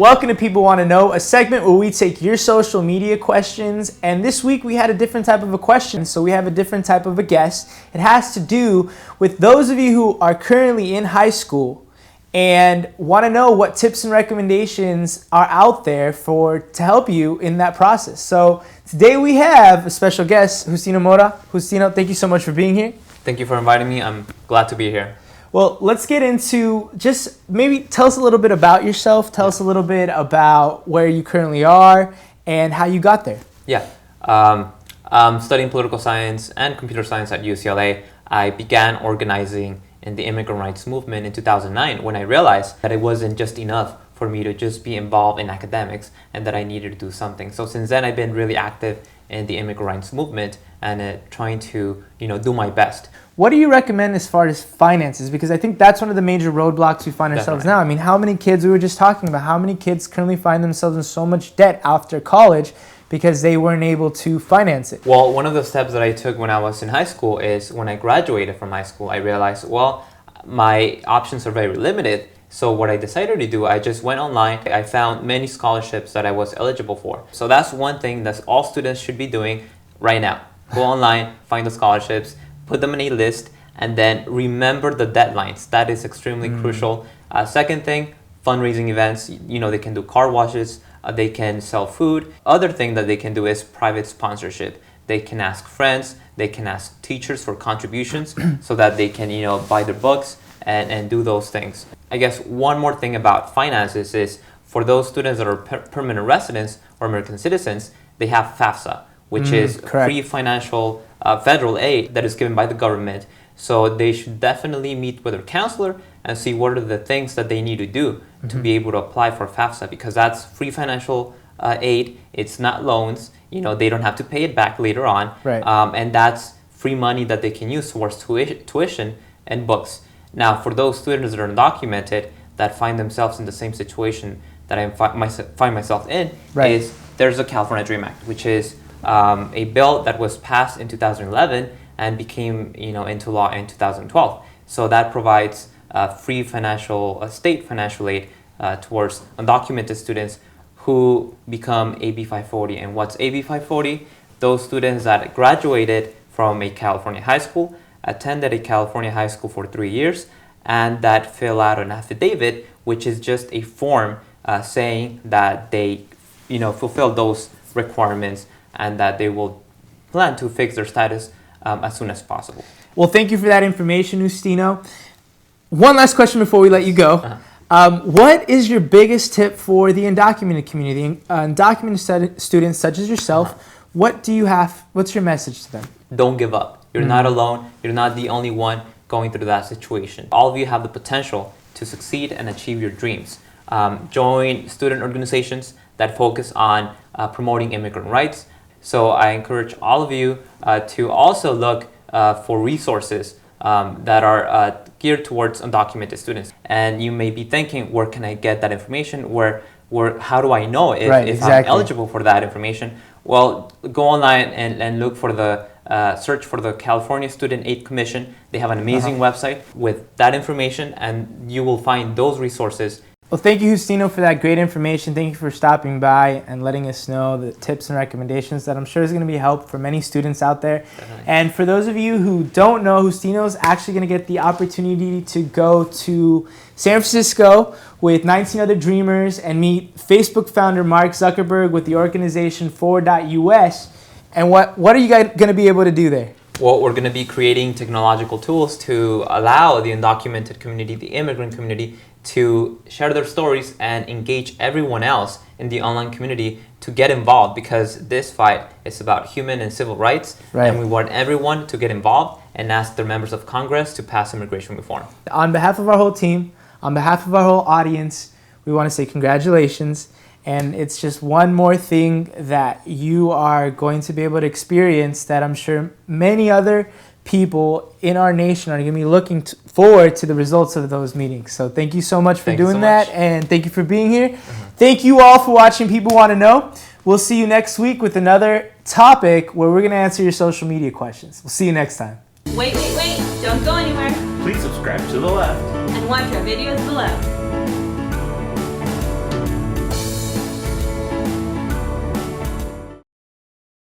Welcome to People Want to Know, a segment where we take your social media questions, and this week we had a different type of a question, so we have a different type of a guest. It has to do with those of you who are currently in high school and want to know what tips and recommendations are out there to help you in that process. So today we have a special guest, Justino Mora. Justino, thank you so much for being here. Thank you for inviting me. I'm glad to be here. Well, let's get into just maybe tell us a little bit about yourself. Tell us a little bit about where you currently are and how you got there. Yeah. I'm studying political science and computer science at UCLA. I began organizing in the immigrant rights movement in 2009 when I realized that it wasn't just enough for me to just be involved in academics and that I needed to do something. So since then, I've been really active in the immigrant rights movement and trying to, do my best. What do you recommend as far as finances? Because I think that's one of the major roadblocks we find ourselves now. I mean, how many kids, we were just talking about, how many kids currently find themselves in so much debt after college because they weren't able to finance it? Well, one of the steps that I took when I was in high school is when I graduated from high school, I realized, my options are very limited. So what I decided to do, I just went online. I found many scholarships that I was eligible for. So that's one thing that all students should be doing right now. Go online, find the scholarships, put them in a list, and then remember the deadlines. That is extremely crucial. Second thing, fundraising events. They can do car washes, they can sell food. Other thing that they can do is private sponsorship. They can ask friends, they can ask teachers for contributions so that they can, buy their books and do those things. I guess one more thing about finances is for those students that are permanent residents or American citizens, they have FAFSA, which is free financial federal aid that is given by the government. So they should definitely meet with their counselor and see what are the things that they need to do to be able to apply for FAFSA, because that's free financial aid. It's not loans. They don't have to pay it back later on. Right. And that's free money that they can use towards tuition and books. Now, for those students that are undocumented that find themselves in the same situation that I find myself in, is there's a California Dream Act, which is a bill that was passed in 2011 and became into law in 2012. So that provides free state financial aid towards undocumented students who become AB 540. And what's AB 540? Those students that graduated from a California high school, attended a California high school for 3 years, and that fill out an affidavit, which is just a form saying that they fulfill those requirements and that they will plan to fix their status as soon as possible. Well, thank you for that information, Justino. One last question before we let you go. What is your biggest tip for the undocumented community, undocumented students such as yourself? What's your message to them? Don't give up. You're not alone. You're not the only one going through that situation. All of you have the potential to succeed and achieve your dreams. Join student organizations that focus on promoting immigrant rights. So I encourage all of you to also look for resources that are geared towards undocumented students. And you may be thinking, where can I get that information? How do I know if I'm eligible for that information? Well, go online and look for search for the California Student Aid Commission. They have an amazing website with that information, and you will find those resources. Well, thank you, Justino, for that great information. Thank you for stopping by and letting us know the tips and recommendations that I'm sure is going to be a help for many students out there. Definitely. And for those of you who don't know, Justino is actually going to get the opportunity to go to San Francisco with 19 other dreamers and meet Facebook founder Mark Zuckerberg with the organization Forward.us. And what are you guys going to be able to do there? Well, we're going to be creating technological tools to allow the undocumented community, the immigrant community, to share their stories and engage everyone else in the online community to get involved, because this fight is about human and civil rights, and we want everyone to get involved and ask their members of Congress to pass immigration reform. On behalf of our whole team, on behalf of our whole audience, we want to say congratulations. And it's just one more thing that you are going to be able to experience that I'm sure many other people in our nation are going to be looking forward to the results of those meetings. So thank you so much for doing that, and thank you for being here. Thank you all for watching People Want to Know. We'll see you next week with another topic where we're going to answer your social media questions. We'll see you next time. Wait, don't go anywhere. Please subscribe to the left And watch our videos below.